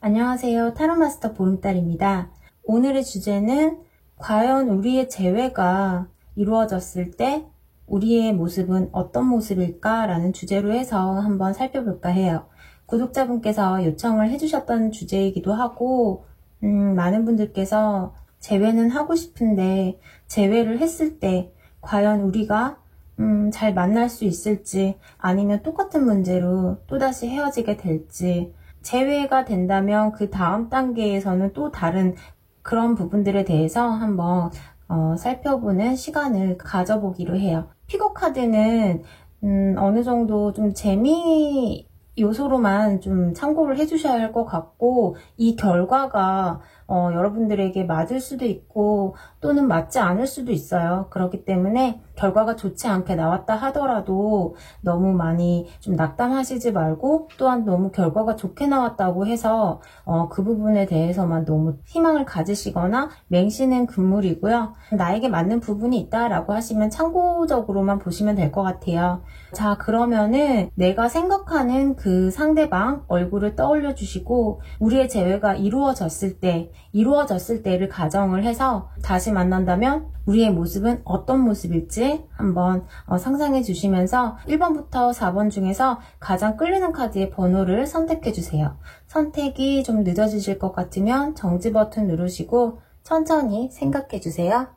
안녕하세요. 타로마스터 보름달입니다. 오늘의 주제는 과연 우리의 재회가 이루어졌을 때 우리의 모습은 어떤 모습일까? 라는 주제로 해서 한번 살펴볼까 해요. 구독자분께서 요청을 해주셨던 주제이기도 하고 많은 분들께서 재회는 하고 싶은데 재회를 했을 때 과연 우리가 잘 만날 수 있을지 아니면 똑같은 문제로 또다시 헤어지게 될지 재회가 된다면 그 다음 단계에서는 또 다른 그런 부분들에 대해서 한번 살펴보는 시간을 가져보기로 해요. 피거 카드는 어느 정도 좀 재미 요소로만 좀 참고를 해주셔야 할 것 같고 이 결과가 여러분들에게 맞을 수도 있고 또는 맞지 않을 수도 있어요. 그렇기 때문에 결과가 좋지 않게 나왔다 하더라도 너무 많이 좀 낙담하시지 말고 또한 너무 결과가 좋게 나왔다고 해서 그 부분에 대해서만 너무 희망을 가지시거나 맹신은 금물이고요. 나에게 맞는 부분이 있다라고 하시면 참고적으로만 보시면 될 것 같아요. 자, 그러면은 내가 생각하는 그 상대방 얼굴을 떠올려 주시고 우리의 재회가 이루어졌을 때를 가정을 해서 다시 만난다면 우리의 모습은 어떤 모습일지 한번 상상해 주시면서 1번부터 4번 중에서 가장 끌리는 카드의 번호를 선택해 주세요. 선택이 좀 늦어지실 것 같으면 정지 버튼 누르시고 천천히 생각해 주세요.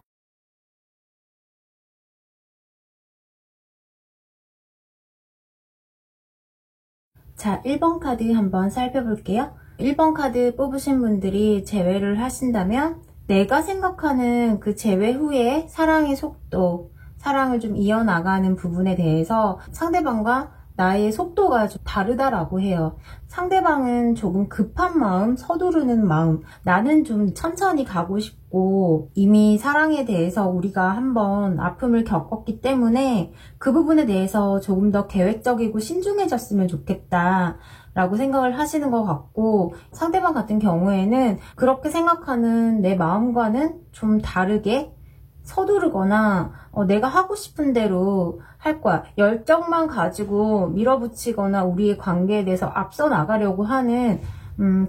자, 1번 카드 한번 살펴볼게요. 1번 카드 뽑으신 분들이 재회를 하신다면 내가 생각하는 그 재회 후에 사랑의 속도, 사랑을 좀 이어나가는 부분에 대해서 상대방과 나의 속도가 좀 다르다라고 해요. 상대방은 조금 급한 마음, 서두르는 마음, 나는 좀 천천히 가고 싶고 이미 사랑에 대해서 우리가 한번 아픔을 겪었기 때문에 그 부분에 대해서 조금 더 계획적이고 신중해졌으면 좋겠다 라고 생각을 하시는 것 같고 상대방 같은 경우에는 그렇게 생각하는 내 마음과는 좀 다르게 서두르거나 내가 하고 싶은 대로 할 거야. 열정만 가지고 밀어붙이거나 우리의 관계에 대해서 앞서 나가려고 하는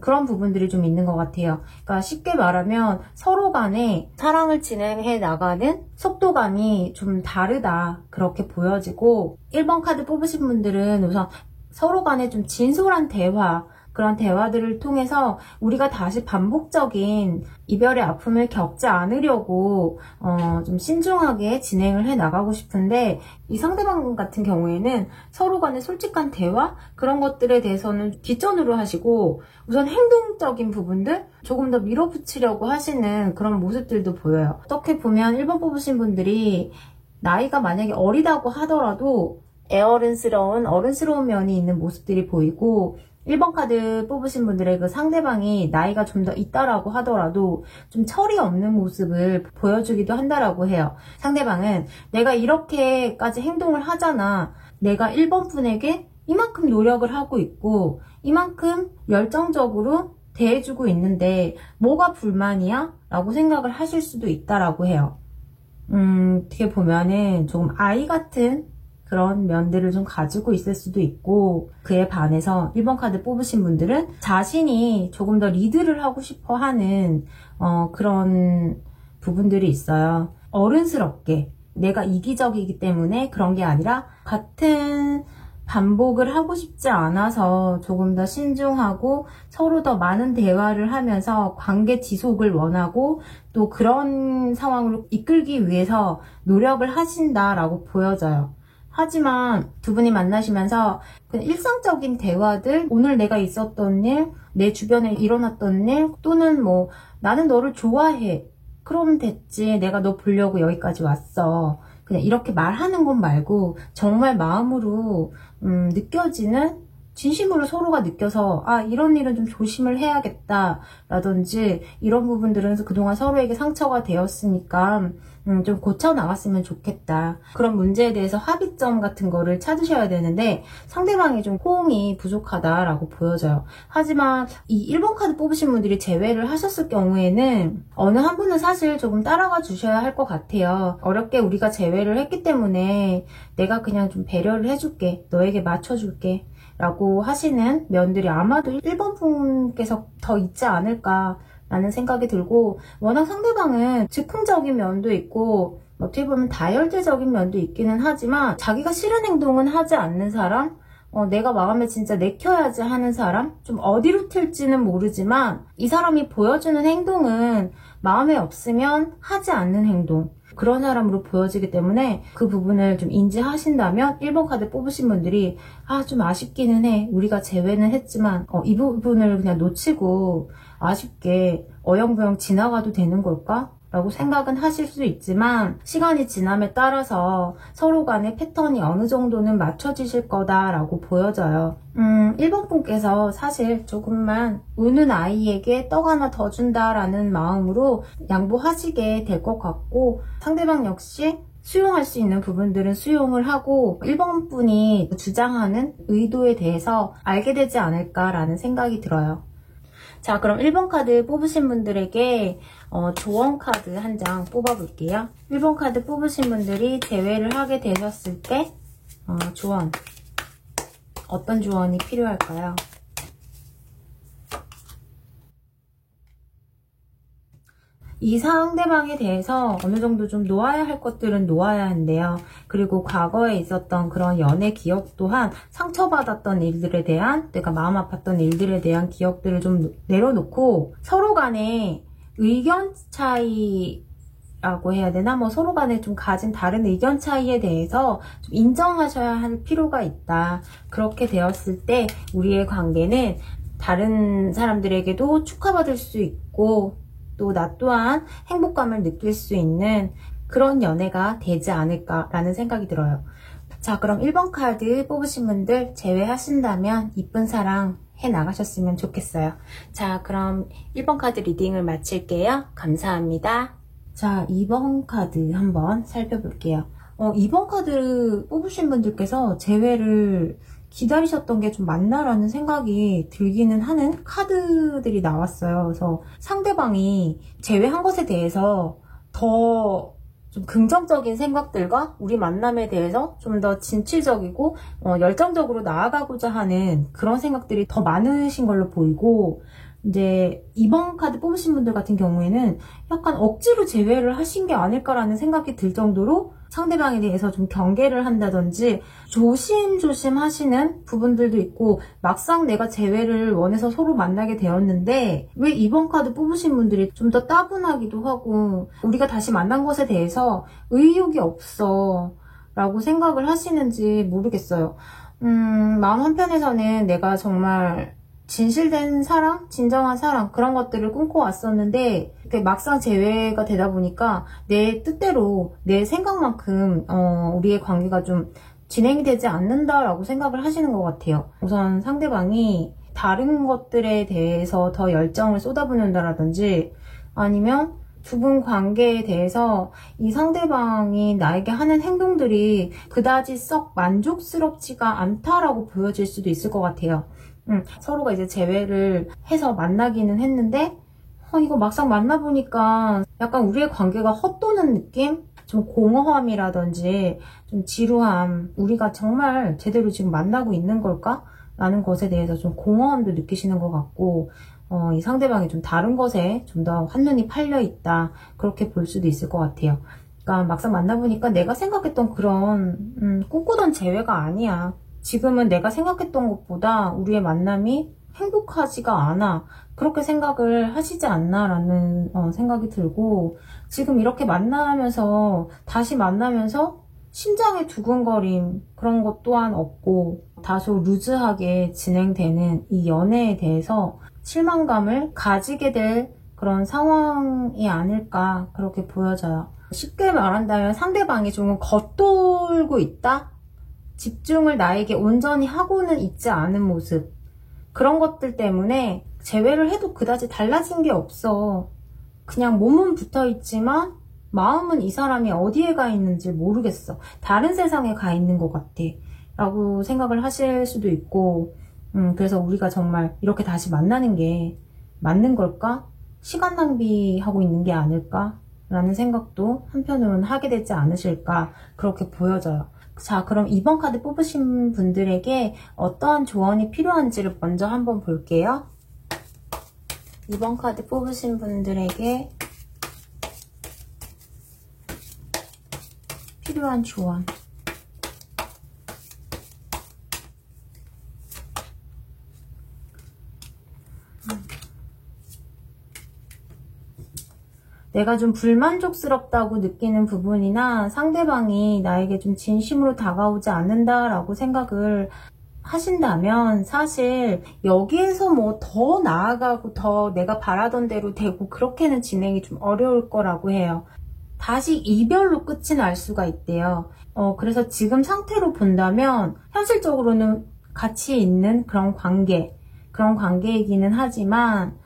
그런 부분들이 좀 있는 것 같아요. 그러니까 쉽게 말하면 서로 간에 사랑을 진행해 나가는 속도감이 좀 다르다. 그렇게 보여지고 1번 카드 뽑으신 분들은 우선 서로 간에 좀 진솔한 대화, 그런 대화들을 통해서 우리가 다시 반복적인 이별의 아픔을 겪지 않으려고 좀 신중하게 진행을 해 나가고 싶은데 이 상대방 같은 경우에는 서로 간의 솔직한 대화 그런 것들에 대해서는 뒷전으로 하시고 우선 행동적인 부분들 조금 더 밀어붙이려고 하시는 그런 모습들도 보여요. 어떻게 보면 1번 뽑으신 분들이 나이가 만약에 어리다고 하더라도 어른스러운 면이 있는 모습들이 보이고 1번 카드 뽑으신 분들의 그 상대방이 나이가 좀 더 있다라고 하더라도 좀 철이 없는 모습을 보여주기도 한다라고 해요. 상대방은 내가 이렇게까지 행동을 하잖아. 내가 1번 분에게 이만큼 노력을 하고 있고 이만큼 열정적으로 대해주고 있는데 뭐가 불만이야? 라고 생각을 하실 수도 있다라고 해요. 어떻게 보면은 조금 아이 같은 그런 면들을 좀 가지고 있을 수도 있고 그에 반해서 1번 카드 뽑으신 분들은 자신이 조금 더 리드를 하고 싶어 하는 그런 부분들이 있어요. 어른스럽게 내가 이기적이기 때문에 그런 게 아니라 같은 반복을 하고 싶지 않아서 조금 더 신중하고 서로 더 많은 대화를 하면서 관계 지속을 원하고 또 그런 상황으로 이끌기 위해서 노력을 하신다라고 보여져요. 하지만 두 분이 만나시면서 그냥 일상적인 대화들, 오늘 내가 있었던 일, 내 주변에 일어났던 일, 또는 뭐 나는 너를 좋아해. 그럼 됐지. 내가 너 보려고 여기까지 왔어. 그냥 이렇게 말하는 것 말고 정말 마음으로 느껴지는 진심으로 서로가 느껴서 이런 일은 좀 조심을 해야겠다 라든지 이런 부분들은 그동안 서로에게 상처가 되었으니까 좀 고쳐나갔으면 좋겠다. 그런 문제에 대해서 합의점 같은 거를 찾으셔야 되는데 상대방이 좀 호응이 부족하다라고 보여져요. 하지만 이 1번 카드 뽑으신 분들이 재회를 하셨을 경우에는 어느 한 분은 사실 조금 따라가 주셔야 할 것 같아요. 어렵게 우리가 재회를 했기 때문에 내가 그냥 좀 배려를 해줄게. 너에게 맞춰줄게. 라고 하시는 면들이 아마도 1번 분께서 더 있지 않을까 라는 생각이 들고, 워낙 상대방은 즉흥적인 면도 있고 어떻게 보면 다혈질적인 면도 있기는 하지만 자기가 싫은 행동은 하지 않는 사람, 내가 마음에 진짜 내켜야지 하는 사람, 좀 어디로 튈지는 모르지만 이 사람이 보여주는 행동은 마음에 없으면 하지 않는 행동, 그런 사람으로 보여지기 때문에 그 부분을 좀 인지하신다면 1번 카드 뽑으신 분들이 좀 아쉽기는 해. 우리가 제외는 했지만 이 부분을 그냥 놓치고 아쉽게 어영부영 지나가도 되는 걸까? 라고 생각은 하실 수 있지만 시간이 지남에 따라서 서로 간의 패턴이 어느 정도는 맞춰지실 거다라고 보여져요. 1번 분께서 사실 조금만 우는 아이에게 떡 하나 더 준다라는 마음으로 양보하시게 될 것 같고, 상대방 역시 수용할 수 있는 부분들은 수용을 하고 1번 분이 주장하는 의도에 대해서 알게 되지 않을까라는 생각이 들어요. 자, 그럼 1번 카드 뽑으신 분들에게 조언 카드 한 장 뽑아볼게요. 1번 카드 뽑으신 분들이 재회를 하게 되셨을 때 조언, 어떤 조언이 필요할까요? 이 상대방에 대해서 어느 정도 좀 놓아야 할 것들은 놓아야 한대요. 그리고 과거에 있었던 그런 연애 기억 또한 상처받았던 일들에 대한, 내가 마음 아팠던 일들에 대한 기억들을 좀 내려놓고 서로 간에 의견 차이라고 해야 되나? 서로 간에 좀 가진 다른 의견 차이에 대해서 좀 인정하셔야 할 필요가 있다. 그렇게 되었을 때 우리의 관계는 다른 사람들에게도 축하받을 수 있고 또 나 또한 행복감을 느낄 수 있는 그런 연애가 되지 않을까라는 생각이 들어요. 자, 그럼 1번 카드 뽑으신 분들 제외하신다면 이쁜 사랑 해나가셨으면 좋겠어요. 자, 그럼 1번 카드 리딩을 마칠게요. 감사합니다. 자, 2번 카드 한번 살펴볼게요. 2번 카드 뽑으신 분들께서 재회를 기다리셨던 게 좀 맞나라는 생각이 들기는 하는 카드들이 나왔어요. 그래서 상대방이 제외한 것에 대해서 더 좀 긍정적인 생각들과 우리 만남에 대해서 좀 더 진취적이고 열정적으로 나아가고자 하는 그런 생각들이 더 많으신 걸로 보이고, 이제 2번 카드 뽑으신 분들 같은 경우에는 약간 억지로 제외를 하신 게 아닐까라는 생각이 들 정도로 상대방에 대해서 좀 경계를 한다든지 조심조심 하시는 부분들도 있고, 막상 내가 제외를 원해서 서로 만나게 되었는데 왜 2번 카드 뽑으신 분들이 좀 더 따분하기도 하고 우리가 다시 만난 것에 대해서 의욕이 없어 라고 생각을 하시는지 모르겠어요. 마음 한편에서는 내가 정말 진실된 사랑, 진정한 사랑, 그런 것들을 꿈꿔왔었는데 막상 재회가 되다 보니까 내 뜻대로 내 생각만큼 우리의 관계가 좀 진행이 되지 않는다라고 생각을 하시는 것 같아요. 우선 상대방이 다른 것들에 대해서 더 열정을 쏟아붓는다라든지 아니면 두 분 관계에 대해서 이 상대방이 나에게 하는 행동들이 그다지 썩 만족스럽지가 않다라고 보여질 수도 있을 것 같아요. 서로가 이제 재회를 해서 만나기는 했는데 이거 막상 만나보니까 약간 우리의 관계가 헛도는 느낌? 좀 공허함이라든지 좀 지루함, 우리가 정말 제대로 지금 만나고 있는 걸까? 라는 것에 대해서 좀 공허함도 느끼시는 것 같고, 이 상대방이 좀 다른 것에 좀 더 한눈이 팔려 있다, 그렇게 볼 수도 있을 것 같아요. 그러니까 막상 만나보니까 내가 생각했던 그런 꿈꾸던 재회가 아니야. 지금은 내가 생각했던 것보다 우리의 만남이 행복하지가 않아. 그렇게 생각을 하시지 않나라는 생각이 들고, 지금 이렇게 만나면서 다시 만나면서 심장의 두근거림 그런 것 또한 없고 다소 루즈하게 진행되는 이 연애에 대해서 실망감을 가지게 될 그런 상황이 아닐까, 그렇게 보여져요. 쉽게 말한다면 상대방이 조금 겉돌고 있다? 집중을 나에게 온전히 하고는 있지 않은 모습, 그런 것들 때문에 재회를 해도 그다지 달라진 게 없어. 그냥 몸은 붙어있지만 마음은 이 사람이 어디에 가 있는지 모르겠어. 다른 세상에 가 있는 것 같아 라고 생각을 하실 수도 있고, 그래서 우리가 정말 이렇게 다시 만나는 게 맞는 걸까? 시간 낭비하고 있는 게 아닐까? 라는 생각도 한편으로는 하게 되지 않으실까, 그렇게 보여져요. 자, 그럼 2번 카드 뽑으신 분들에게 어떠한 조언이 필요한지를 먼저 한번 볼게요. 2번 카드 뽑으신 분들에게 필요한 조언. 내가 좀 불만족스럽다고 느끼는 부분이나 상대방이 나에게 좀 진심으로 다가오지 않는다라고 생각을 하신다면 사실 여기에서 뭐 더 나아가고 더 내가 바라던 대로 되고 그렇게는 진행이 좀 어려울 거라고 해요. 다시 이별로 끝이 날 수가 있대요. 그래서 지금 상태로 본다면 현실적으로는 같이 있는 그런 관계이기는 하지만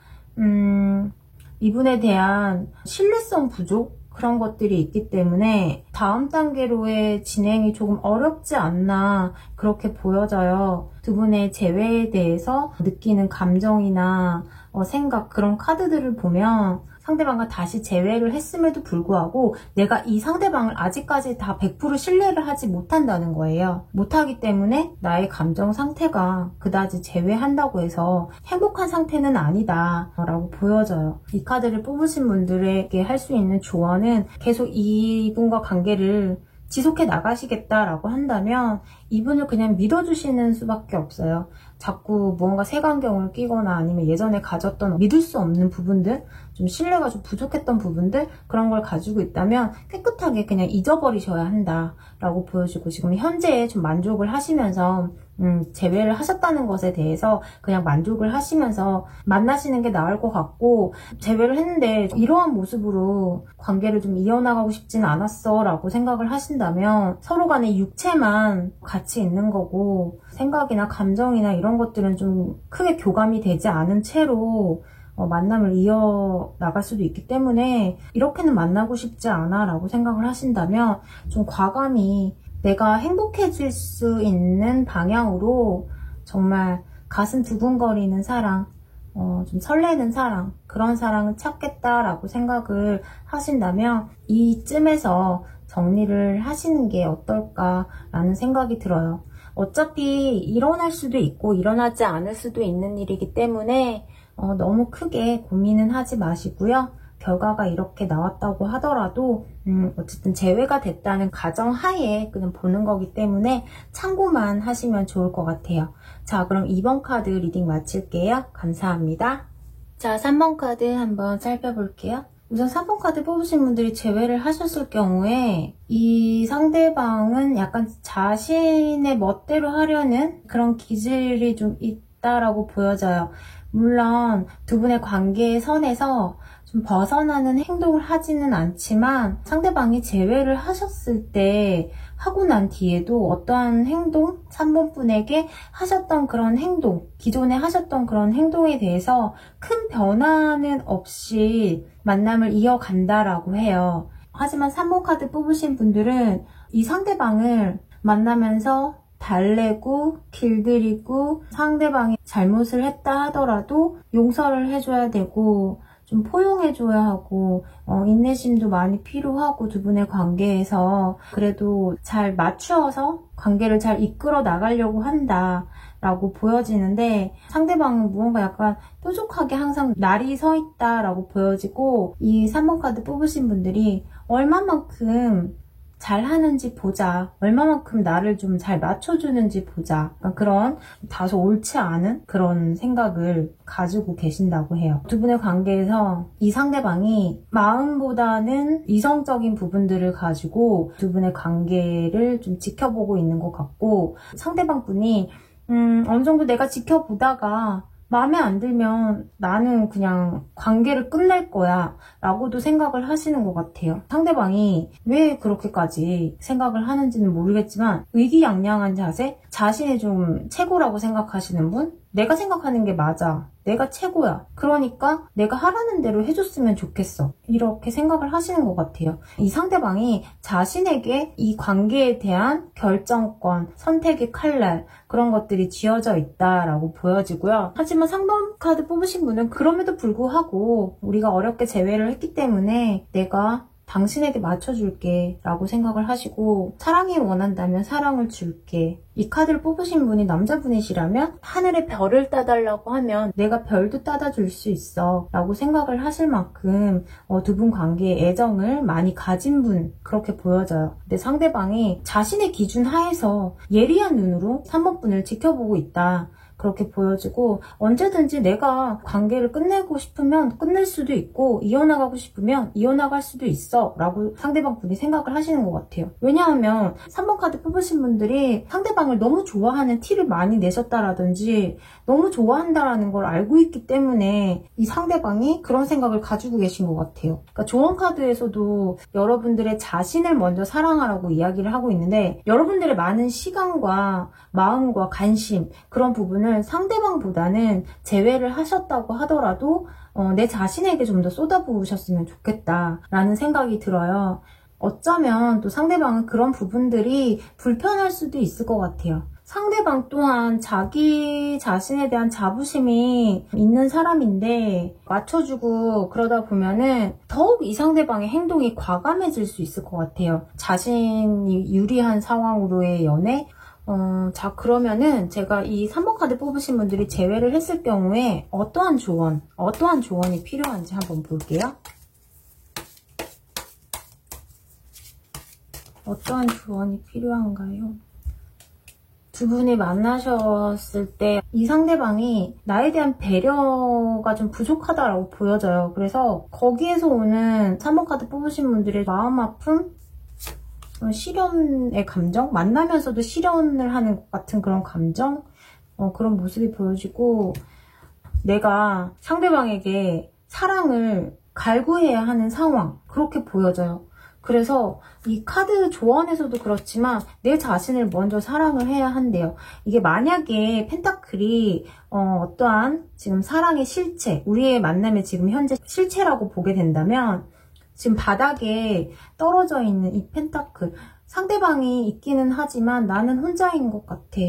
이분에 대한 신뢰성 부족? 그런 것들이 있기 때문에 다음 단계로의 진행이 조금 어렵지 않나 그렇게 보여져요. 두 분의 재회에 대해서 느끼는 감정이나 생각 그런 카드들을 보면 상대방과 다시 재회를 했음에도 불구하고 내가 이 상대방을 아직까지 다 100% 신뢰를 하지 못한다는 거예요. 못하기 때문에 나의 감정 상태가 그다지 재회한다고 해서 행복한 상태는 아니다 라고 보여져요. 이 카드를 뽑으신 분들에게 할 수 있는 조언은 계속 이분과 관계를 지속해 나가시겠다라고 한다면 이분을 그냥 믿어주시는 수밖에 없어요. 자꾸 무언가 색안경을 끼거나 아니면 예전에 가졌던 믿을 수 없는 부분들, 좀 신뢰가 좀 부족했던 부분들 그런 걸 가지고 있다면 깨끗하게 그냥 잊어버리셔야 한다라고 보여주고 지금 현재에 좀 만족을 하시면서 재회를 하셨다는 것에 대해서 그냥 만족을 하시면서 만나시는 게 나을 것 같고 재회를 했는데 이러한 모습으로 관계를 좀 이어나가고 싶지는 않았어 라고 생각을 하신다면 서로 간의 육체만 같이 있는 거고 생각이나 감정이나 이런 것들은 좀 크게 교감이 되지 않은 채로 만남을 이어나갈 수도 있기 때문에 이렇게는 만나고 싶지 않아 라고 생각을 하신다면 좀 과감히 내가 행복해질 수 있는 방향으로 정말 가슴 두근거리는 사랑, 좀 설레는 사랑, 그런 사랑을 찾겠다라고 생각을 하신다면 이쯤에서 정리를 하시는 게 어떨까라는 생각이 들어요. 어차피 일어날 수도 있고 일어나지 않을 수도 있는 일이기 때문에 너무 크게 고민은 하지 마시고요. 결과가 이렇게 나왔다고 하더라도 어쨌든 재회가 됐다는 가정하에 그냥 보는 거기 때문에 참고만 하시면 좋을 것 같아요. 자, 그럼 2번 카드 리딩 마칠게요. 감사합니다. 자, 3번 카드 한번 살펴볼게요. 우선 3번 카드 뽑으신 분들이 재회를 하셨을 경우에 이 상대방은 약간 자신의 멋대로 하려는 그런 기질이 좀 있다라고 보여져요. 물론 두 분의 관계의 선에서 좀 벗어나는 행동을 하지는 않지만 상대방이 재회를 하셨을 때 하고 난 뒤에도 어떠한 행동, 3번 분에게 하셨던 그런 행동, 기존에 하셨던 그런 행동에 대해서 큰 변화는 없이 만남을 이어간다라고 해요. 하지만 3번 카드 뽑으신 분들은 이 상대방을 만나면서 달래고 길들이고 상대방이 잘못을 했다 하더라도 용서를 해줘야 되고 좀 포용해줘야 하고 인내심도 많이 필요하고 두 분의 관계에서 그래도 잘 맞추어서 관계를 잘 이끌어 나가려고 한다 라고 보여지는데 상대방은 무언가 약간 뾰족하게 항상 날이 서 있다 라고 보여지고 이 3번 카드 뽑으신 분들이 얼마만큼 잘하는지 보자. 얼마만큼 나를 좀 잘 맞춰주는지 보자. 그런 다소 옳지 않은 그런 생각을 가지고 계신다고 해요. 두 분의 관계에서 이 상대방이 마음보다는 이성적인 부분들을 가지고 두 분의 관계를 좀 지켜보고 있는 것 같고 상대방 분이 어느 정도 내가 지켜보다가 마음에 안 들면 나는 그냥 관계를 끝낼 거야 라고도 생각을 하시는 것 같아요. 상대방이 왜 그렇게까지 생각을 하는지는 모르겠지만 의기양양한 자세? 자신이 좀 최고라고 생각하시는 분? 내가 생각하는 게 맞아. 내가 최고야. 그러니까 내가 하라는 대로 해줬으면 좋겠어. 이렇게 생각을 하시는 것 같아요. 이 상대방이 자신에게 이 관계에 대한 결정권, 선택의 칼날 그런 것들이 쥐어져 있다라고 보여지고요. 하지만 3번 카드 뽑으신 분은 그럼에도 불구하고 우리가 어렵게 재회를 했기 때문에 내가 당신에게 맞춰줄게 라고 생각을 하시고, 사랑이 원한다면 사랑을 줄게. 이 카드를 뽑으신 분이 남자분이시라면 하늘에 별을 따달라고 하면 내가 별도 따다 줄 수 있어 라고 생각을 하실 만큼 두 분 관계에 애정을 많이 가진 분, 그렇게 보여져요. 근데 상대방이 자신의 기준 하에서 예리한 눈으로 3번 분을 지켜보고 있다, 그렇게 보여지고, 언제든지 내가 관계를 끝내고 싶으면 끝낼 수도 있고 이어나가고 싶으면 이어나갈 수도 있어 라고 상대방 분이 생각을 하시는 것 같아요. 왜냐하면 3번 카드 뽑으신 분들이 상대방을 너무 좋아하는 티를 많이 내셨다라든지 너무 좋아한다라는 걸 알고 있기 때문에 이 상대방이 그런 생각을 가지고 계신 것 같아요. 그러니까 조언 카드에서도 여러분들의 자신을 먼저 사랑하라고 이야기를 하고 있는데, 여러분들의 많은 시간과 마음과 관심, 그런 부분을 상대방보다는 제외를 하셨다고 하더라도 내 자신에게 좀 더 쏟아부으셨으면 좋겠다라는 생각이 들어요. 어쩌면 또 상대방은 그런 부분들이 불편할 수도 있을 것 같아요. 상대방 또한 자기 자신에 대한 자부심이 있는 사람인데 맞춰주고 그러다 보면은 더욱 이 상대방의 행동이 과감해질 수 있을 것 같아요. 자신이 유리한 상황으로의 연애? 자, 그러면은 제가 이 3번 카드 뽑으신 분들이 제외를 했을 경우에 어떠한 조언이 필요한지 한번 볼게요. 어떠한 조언이 필요한가요? 두 분이 만나셨을 때 이 상대방이 나에 대한 배려가 좀 부족하다라고 보여져요. 그래서 거기에서 오는 3번 카드 뽑으신 분들의 마음 아픔? 실현의 감정? 만나면서도 실현을 하는 것 같은 그런 감정? 그런 모습이 보여지고, 내가 상대방에게 사랑을 갈구해야 하는 상황, 그렇게 보여져요. 그래서 이 카드 조언에서도 그렇지만 내 자신을 먼저 사랑을 해야 한대요. 이게 만약에 펜타클이 어떠한 지금 사랑의 실체, 우리의 만남의 지금 현재 실체라고 보게 된다면, 지금 바닥에 떨어져 있는 이 펜타클, 상대방이 있기는 하지만 나는 혼자인 것 같아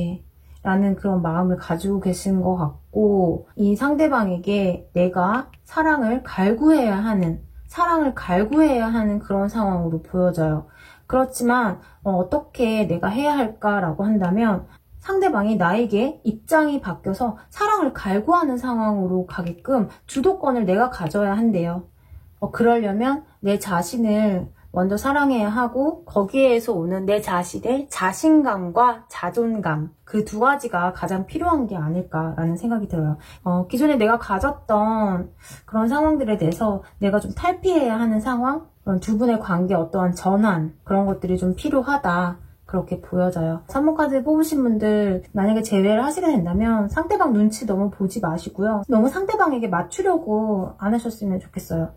라는 그런 마음을 가지고 계신 것 같고, 이 상대방에게 내가 사랑을 갈구해야 하는 그런 상황으로 보여져요. 그렇지만 어떻게 내가 해야 할까라고 한다면, 상대방이 나에게 입장이 바뀌어서 사랑을 갈구하는 상황으로 가게끔 주도권을 내가 가져야 한대요. 그러려면 내 자신을 먼저 사랑해야 하고, 거기에서 오는 내 자신의 자신감과 자존감, 그 두 가지가 가장 필요한 게 아닐까라는 생각이 들어요. 기존에 내가 가졌던 그런 상황들에 대해서 내가 좀 탈피해야 하는 상황, 두 분의 관계 어떠한 전환, 그런 것들이 좀 필요하다, 그렇게 보여져요. 3번 카드 뽑으신 분들 만약에 제외를 하시게 된다면 상대방 눈치 너무 보지 마시고요. 너무 상대방에게 맞추려고 안 하셨으면 좋겠어요.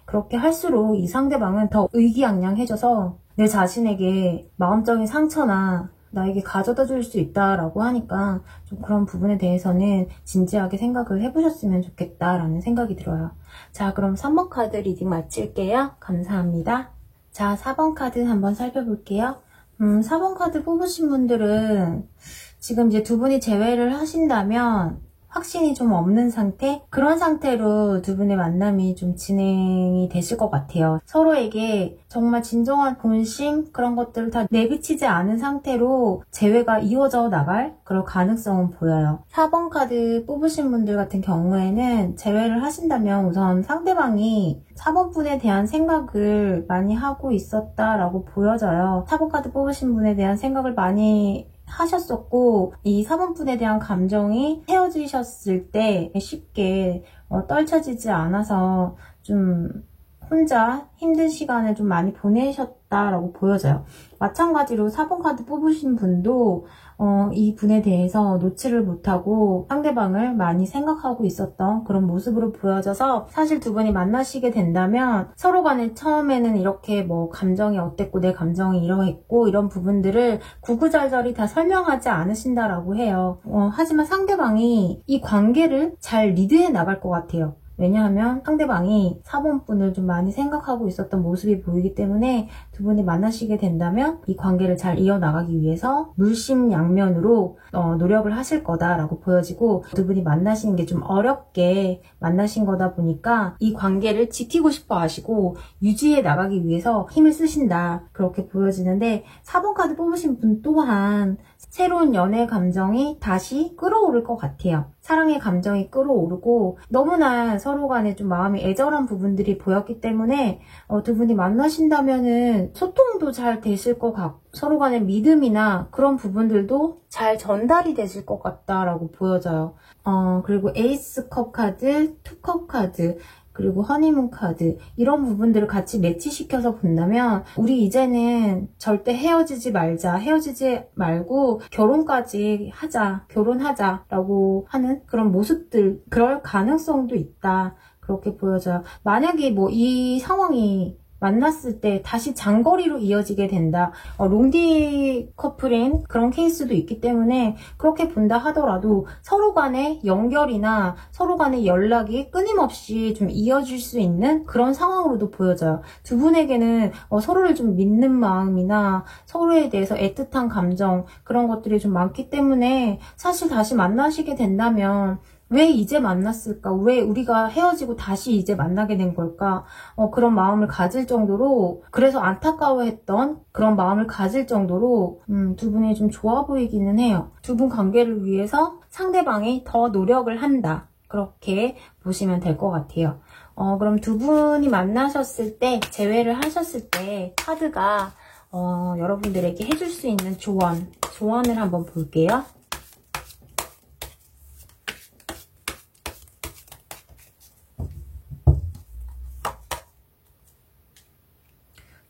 그렇게 할수록 이 상대방은 더 의기양양해져서 내 자신에게 마음적인 상처나 나에게 가져다 줄 수 있다라고 하니까 좀 그런 부분에 대해서는 진지하게 생각을 해보셨으면 좋겠다라는 생각이 들어요. 자, 그럼 3번 카드 리딩 마칠게요. 감사합니다. 자, 4번 카드 한번 살펴볼게요. 4번 카드 뽑으신 분들은 지금 이제 두 분이 재회를 하신다면 확신이 좀 없는 상태? 그런 상태로 두 분의 만남이 좀 진행이 되실 것 같아요. 서로에게 정말 진정한 본심? 그런 것들을 다 내비치지 않은 상태로 재회가 이어져 나갈 그런 가능성은 보여요. 4번 카드 뽑으신 분들 같은 경우에는 재회를 하신다면 우선 상대방이 4번 분에 대한 생각을 많이 하고 있었다라고 보여져요. 4번 카드 뽑으신 분에 대한 생각을 많이 하셨었고, 이 4번 분에 대한 감정이 헤어지셨을 때 쉽게 떨쳐지지 않아서 좀 혼자 힘든 시간을 좀 많이 보내셨다라고 보여져요. 마찬가지로 4번 카드 뽑으신 분도 이 분에 대해서 놓지를 못하고 상대방을 많이 생각하고 있었던 그런 모습으로 보여져서, 사실 두 분이 만나시게 된다면 서로 간에 처음에는 이렇게 뭐 감정이 어땠고 내 감정이 이러했고 이런 부분들을 구구절절히 다 설명하지 않으신다라고 해요. 하지만 상대방이 이 관계를 잘 리드해 나갈 것 같아요. 왜냐하면 상대방이 4번 분을 좀 많이 생각하고 있었던 모습이 보이기 때문에 두 분이 만나시게 된다면 이 관계를 잘 이어나가기 위해서 물심양면으로 노력을 하실 거다라고 보여지고, 두 분이 만나시는 게 좀 어렵게 만나신 거다 보니까 이 관계를 지키고 싶어 하시고 유지해 나가기 위해서 힘을 쓰신다, 그렇게 보여지는데, 4번 카드 뽑으신 분 또한 새로운 연애 감정이 다시 끌어오를 것 같아요. 사랑의 감정이 끌어오르고 너무나 서로 간에 좀 마음이 애절한 부분들이 보였기 때문에 두 분이 만나신다면은 소통도 잘 되실 것 같고 서로 간의 믿음이나 그런 부분들도 잘 전달이 되실 것 같다라고 보여져요. 그리고 에이스컵 카드, 투컵 카드, 그리고 허니문 카드, 이런 부분들을 같이 매치시켜서 본다면 우리 이제는 절대 헤어지지 말자, 헤어지지 말고 결혼까지 하자, 결혼하자 라고 하는 그런 모습들, 그럴 가능성도 있다, 그렇게 보여져요. 만약에 뭐 이 상황이 만났을 때 다시 장거리로 이어지게 된다, 롱디 커플인 그런 케이스도 있기 때문에 그렇게 본다 하더라도 서로 간의 연결이나 서로 간의 연락이 끊임없이 좀 이어질 수 있는 그런 상황으로도 보여져요. 두 분에게는 서로를 좀 믿는 마음이나 서로에 대해서 애틋한 감정, 그런 것들이 좀 많기 때문에 사실 다시 만나시게 된다면 왜 이제 만났을까? 왜 우리가 헤어지고 다시 이제 만나게 된 걸까? 그런 마음을 가질 정도로, 그래서 안타까워했던 그런 마음을 가질 정도로 두 분이 좀 좋아 보이기는 해요. 두 분 관계를 위해서 상대방이 더 노력을 한다, 그렇게 보시면 될 것 같아요. 그럼 두 분이 만나셨을 때, 재회를 하셨을 때 카드가 여러분들에게 해줄 수 있는 조언을 한번 볼게요.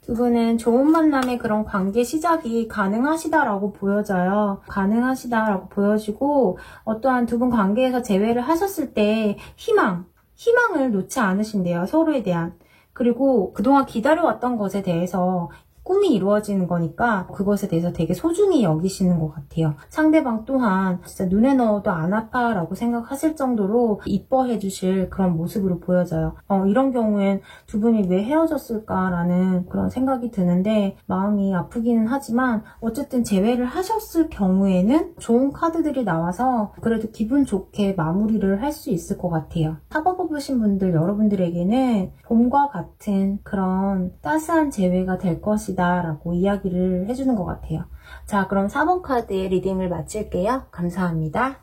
두 분은 좋은 만남의 그런 관계 시작이 가능하시다라고 보여져요. 가능하시다라고 보여지고, 어떠한 두 분 관계에서 재회를 하셨을 때 희망을 놓지 않으신대요. 서로에 대한. 그리고 그동안 기다려왔던 것에 대해서 꿈이 이루어지는 거니까 그것에 대해서 되게 소중히 여기시는 것 같아요. 상대방 또한 진짜 눈에 넣어도 안 아파 라고 생각하실 정도로 이뻐해 주실 그런 모습으로 보여져요. 이런 경우엔 두 분이 왜 헤어졌을까라는 그런 생각이 드는데 마음이 아프기는 하지만, 어쨌든 재회를 하셨을 경우에는 좋은 카드들이 나와서 그래도 기분 좋게 마무리를 할 수 있을 것 같아요. 4번 뽑으신 분들, 여러분들에게는 봄과 같은 그런 따스한 재회가 될 것이다 라고 이야기를 해주는 것 같아요. 자, 그럼 4번 카드의 리딩을 마칠게요. 감사합니다.